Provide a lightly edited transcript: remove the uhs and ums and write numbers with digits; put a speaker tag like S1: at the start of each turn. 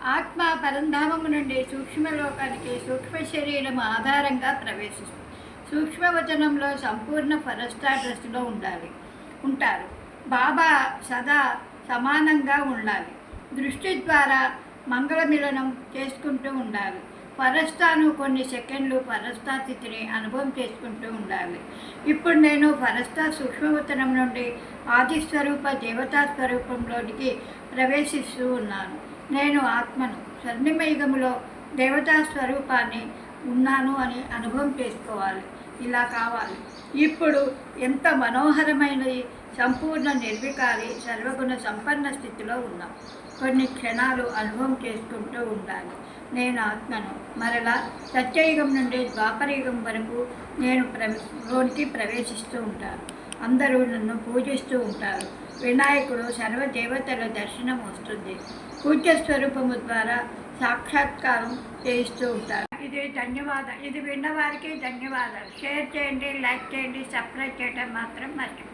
S1: ఆత్మ పరంధామము నుండి సూక్ష్మలోకానికి సూక్ష్మ శరీరం ఆధారంగా ప్రవేశిస్తుంది. సూక్ష్మవచనంలో సంపూర్ణ ఫరస్టా డ్రెస్లో ఉంటారు. బాబా సదా సమానంగా ఉండాలి. దృష్టి ద్వారా మంగళమిలనం చేసుకుంటూ ఉండాలి. ఫరస్తాను కొన్ని సెకండ్లు ఫరస్తా స్థితిని అనుభవం చేసుకుంటూ ఉండాలి. ఇప్పుడు నేను ఫరస్తా సూక్ష్మవతనం నుండి ఆదిస్వరూప దేవతా స్వరూపంలోనికి ప్రవేశిస్తూ ఉన్నాను. నేను ఆత్మను. స్వర్ణిమయుగములో దేవతా స్వరూపాన్ని ఉన్నాను అని అనుభవం చేసుకోవాలి. ఇలా కావాలి. ఇప్పుడు ఎంత మనోహరమైనది, సంపూర్ణ నిర్వికారి సర్వగుణ సంపన్న స్థితిలో ఉన్నాం. కొన్ని క్షణాలు అనుభవం చేసుకుంటూ ఉండాలి. నేను ఆత్మను. మరలా సత్యయుగం నుండి ద్వాపరయుగం వరకు నేను లోనికి ప్రవేశిస్తూ ఉంటాను. అందరూ నన్ను పూజిస్తూ ఉంటారు. వినాయకుడు సర్వదేవతల దర్శనం వస్తుంది. పూజ్య స్వరూపము ద్వారా సాక్షాత్కారం చేయిస్తూ ఉంటారు. ఇది విన్నవారికి ధన్యవాదాలు. షేర్ చేయండి, లైక్ చేయండి, సబ్స్క్రైబ్ చేయడం మాత్రం మర్చిపోండి.